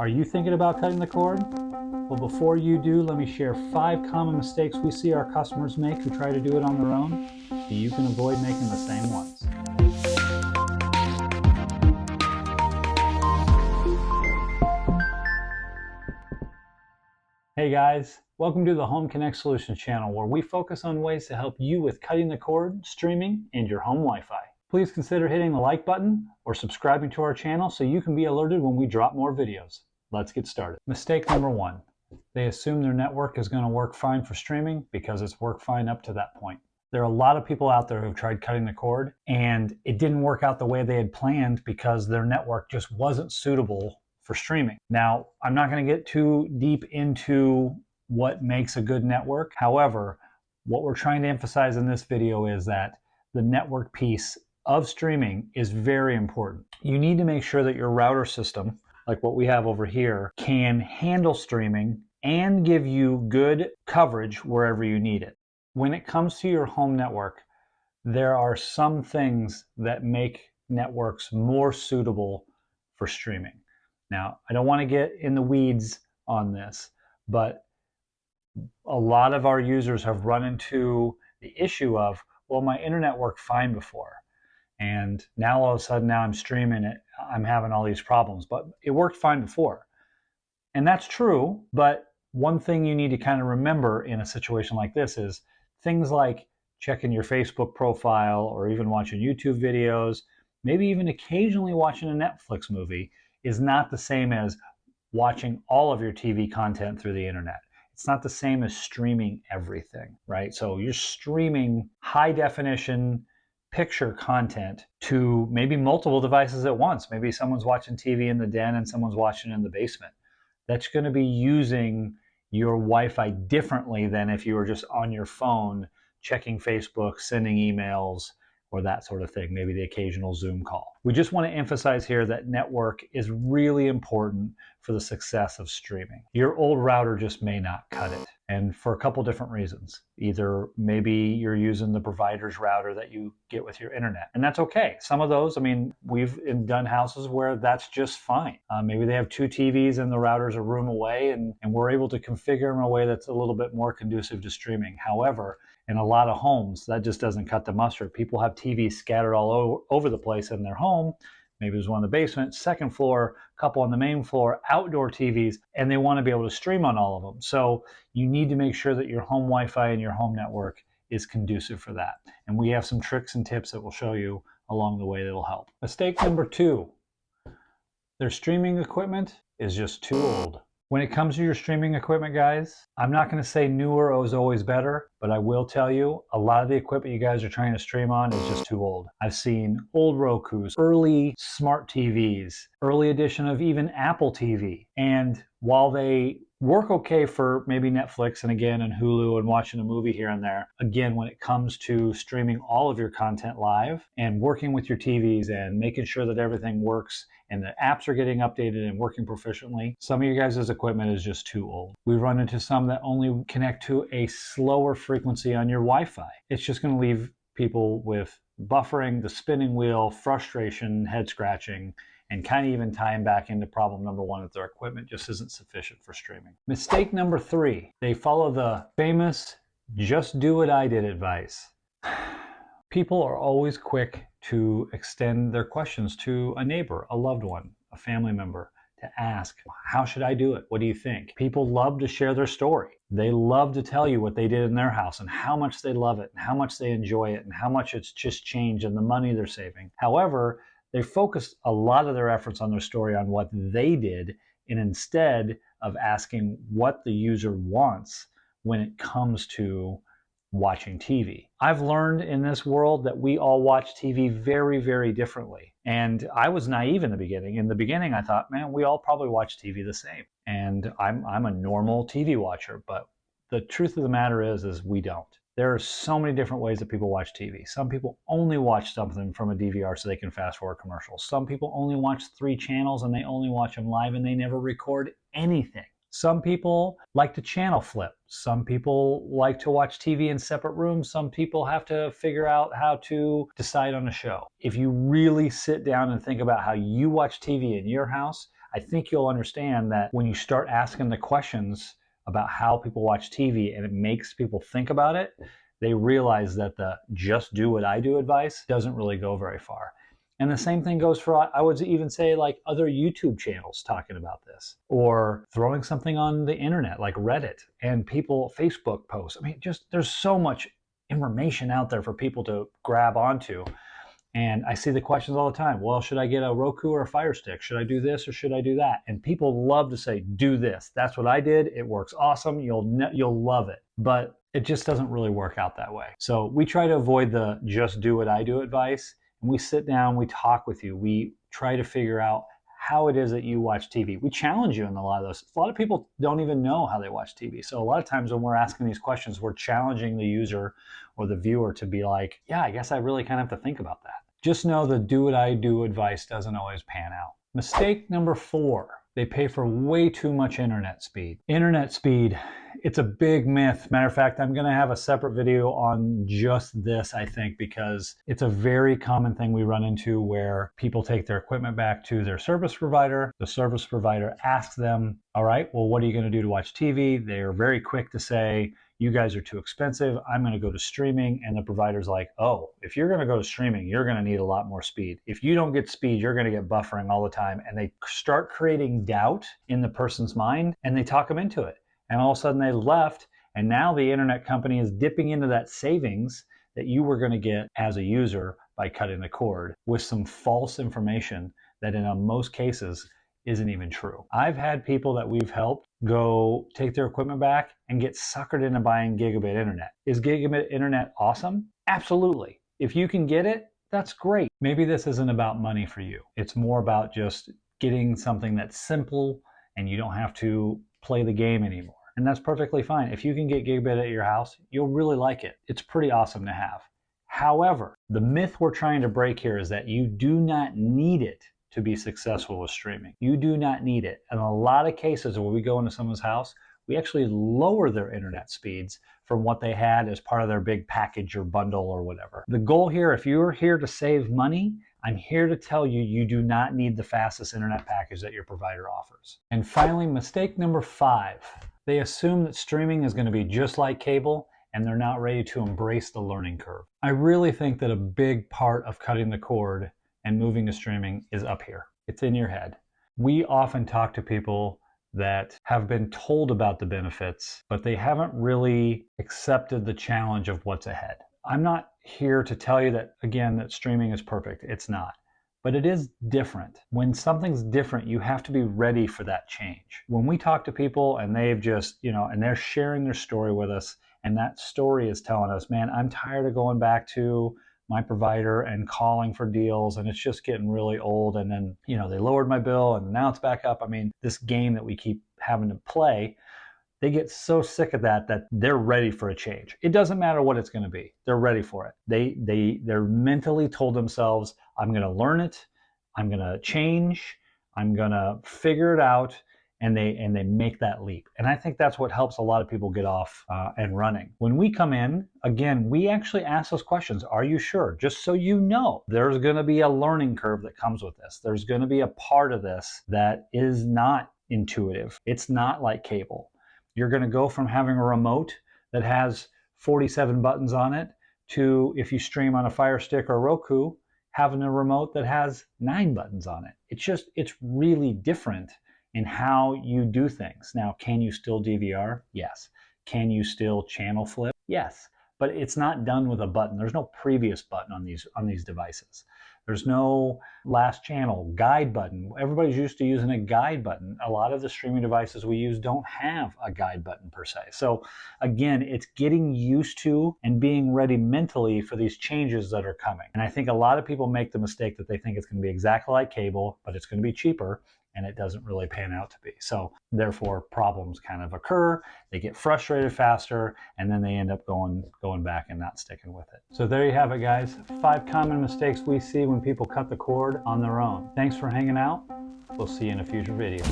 Are you thinking about cutting the cord? Well, before you do, let me share 5 common mistakes we see our customers make who try to do it on their own, so you can avoid making the same ones. Hey guys, welcome to the Home Connect Solutions channel, where we focus on ways to help you with cutting the cord, streaming, and your home Wi-Fi. Please consider hitting the like button or subscribing to our channel so you can be alerted when we drop more videos. Let's get started. Mistake number 1. They assume their network is going to work fine for streaming because it's worked fine up to that point. There are a lot of people out there who've tried cutting the cord and it didn't work out the way they had planned because their network just wasn't suitable for streaming. Now, I'm not going to get too deep into what makes a good network. However, what we're trying to emphasize in this video is that the network piece of streaming is very important. You need to make sure that your router system, like what we have over here, can handle streaming and give you good coverage wherever you need it. When it comes to your home network, there are some things that make networks more suitable for streaming. Now, I don't want to get in the weeds on this, but a lot of our users have run into the issue of, well, my internet worked fine before, and now all of a sudden now I'm streaming it, I'm having all these problems, but it worked fine before. And that's true, but one thing you need to kind of remember in a situation like this is things like checking your Facebook profile or even watching YouTube videos, maybe even occasionally watching a Netflix movie, is not the same as watching all of your TV content through the internet. It's not the same as streaming everything, right? So you're streaming high definition picture content to maybe multiple devices at once. Maybe someone's watching TV in the den and someone's watching in the basement. That's going to be using your Wi-Fi differently than if you were just on your phone checking Facebook, sending emails, or that sort of thing, maybe the occasional Zoom call. We just want to emphasize here that network is really important for the success of streaming. Your old router just may not cut it, and for a couple different reasons. Either maybe you're using the provider's router that you get with your internet, and that's okay. Some of those, I mean, we've done houses where that's just fine. Maybe they have 2 TVs and the router's a room away, and we're able to configure them in a way that's a little bit more conducive to streaming. However, in a lot of homes, that just doesn't cut the mustard. People have TVs scattered all over the place in their home. Maybe there's one in the basement, second floor, a couple on the main floor, outdoor TVs, and they want to be able to stream on all of them. So you need to make sure that your home Wi-Fi and your home network is conducive for that. And we have some tricks and tips that we'll show you along the way that'll help. Mistake number 2, their streaming equipment is just too old. When it comes to your streaming equipment, guys, I'm not going to say newer is always better, but I will tell you a lot of the equipment you guys are trying to stream on is just too old. I've seen old Rokus, early smart TVs, early edition of even Apple TV. And while they work okay for maybe Netflix and again and Hulu and watching a movie here and there, again, when it comes to streaming all of your content live and working with your TVs and making sure that everything works and the apps are getting updated and working proficiently, some of you guys' equipment is just too old. We run into some that only connect to a slower frequency on your Wi-Fi. It's just going to leave people with buffering, the spinning wheel, frustration, head scratching, and kind of even tying back into problem number 1 that their equipment just isn't sufficient for streaming. Mistake number 3, they follow the famous just do what I did advice. People are always quick to extend their questions to a neighbor, a loved one, a family member, to ask, how should I do it? What do you think? People love to share their story. They love to tell you what they did in their house and how much they love it and how much they enjoy it and how much it's just changed and the money they're saving. However, they focus a lot of their efforts on their story on what they did, and instead of asking what the user wants when it comes to watching TV. I've learned in this world that we all watch TV very, very differently. And I was naive in the beginning. In the beginning, I thought, man, we all probably watch TV the same. And I'm a normal TV watcher, but the truth of the matter is we don't. There are so many different ways that people watch TV. Some people only watch something from a DVR so they can fast forward commercials. Some people only watch 3 channels and they only watch them live and they never record anything. Some people like to channel flip. Some people like to watch TV in separate rooms. Some people have to figure out how to decide on a show. If you really sit down and think about how you watch TV in your house, I think you'll understand that when you start asking the questions about how people watch TV and it makes people think about it, they realize that the just do what I do advice doesn't really go very far. And the same thing goes for, I would even say, like other YouTube channels talking about this, or throwing something on the internet like Reddit and people, Facebook posts. I mean, just there's so much information out there for people to grab onto. And I see the questions all the time. Well, should I get a Roku or a Fire Stick? Should I do this or should I do that? And people love to say, do this. That's what I did. It works awesome. You'll love it. But it just doesn't really work out that way. So we try to avoid the just do what I do advice. And we sit down, we talk with you. We try to figure out how it is that you watch TV. We challenge you in a lot of those. A lot of people don't even know how they watch TV. So a lot of times when we're asking these questions, we're challenging the user or the viewer to be like, yeah, I guess I really kind of have to think about that. Just know the do what I do advice doesn't always pan out. Mistake number 4, they pay for way too much internet speed. Internet speed, it's a big myth. Matter of fact, I'm gonna have a separate video on just this, I think, because it's a very common thing we run into where people take their equipment back to their service provider. The service provider asks them, all right, well, what are you gonna do to watch TV? They're very quick to say, you guys are too expensive, I'm gonna go to streaming. And the provider's like, oh, if you're gonna go to streaming, you're gonna need a lot more speed. If you don't get speed, you're gonna get buffering all the time. And they start creating doubt in the person's mind and they talk them into it. And all of a sudden they left, and now the internet company is dipping into that savings that you were gonna get as a user by cutting the cord with some false information that in most cases isn't even true. I've had people that we've helped go take their equipment back and get suckered into buying gigabit internet. Is gigabit internet awesome? Absolutely. If you can get it, that's great. Maybe this isn't about money for you. It's more about just getting something that's simple and you don't have to play the game anymore. And that's perfectly fine. If you can get gigabit at your house, you'll really like it. It's pretty awesome to have. However, the myth we're trying to break here is that you do not need it to be successful with streaming. You do not need it. In a lot of cases when we go into someone's house, we actually lower their internet speeds from what they had as part of their big package or bundle or whatever. The goal here, if you're here to save money, I'm here to tell you, you do not need the fastest internet package that your provider offers. And finally, mistake number 5. They assume that streaming is going to be just like cable and they're not ready to embrace the learning curve. I really think that a big part of cutting the cord and moving to streaming is up here. It's in your head. We often talk to people that have been told about the benefits, but they haven't really accepted the challenge of what's ahead. I'm not here to tell you that, again, that streaming is perfect. It's not. But it is different. When something's different, you have to be ready for that change. When we talk to people and they've just, and they're sharing their story with us, and that story is telling us, man, I'm tired of going back to my provider and calling for deals, and it's just getting really old. And then, they lowered my bill and now it's back up. I mean, this game that we keep having to play, they get so sick of that they're ready for a change. It doesn't matter what it's going to be. They're ready for it. They're mentally told themselves, I'm going to learn it. I'm going to change. I'm going to figure it out. And they make that leap. And I think that's what helps a lot of people get off and running. When we come in, again, we actually ask those questions. Are you sure? Just so you know, there's going to be a learning curve that comes with this. There's going to be a part of this that is not intuitive. It's not like cable. You're going to go from having a remote that has 47 buttons on it to, if you stream on a Fire Stick or Roku, having a remote that has 9 buttons on it. It's really different in how you do things. Now, can you still DVR? Yes. Can you still channel flip? Yes. But it's not done with a button. There's no previous button on these devices. There's no last channel, guide button. Everybody's used to using a guide button. A lot of the streaming devices we use don't have a guide button per se. So again, it's getting used to and being ready mentally for these changes that are coming. And I think a lot of people make the mistake that they think it's going to be exactly like cable, but it's going to be cheaper. And it doesn't really pan out to be. So therefore problems kind of occur, they get frustrated faster, and then they end up going back and not sticking with it. So there you have it, guys. 5 common mistakes we see when people cut the cord on their own. Thanks for hanging out. We'll see you in a future video.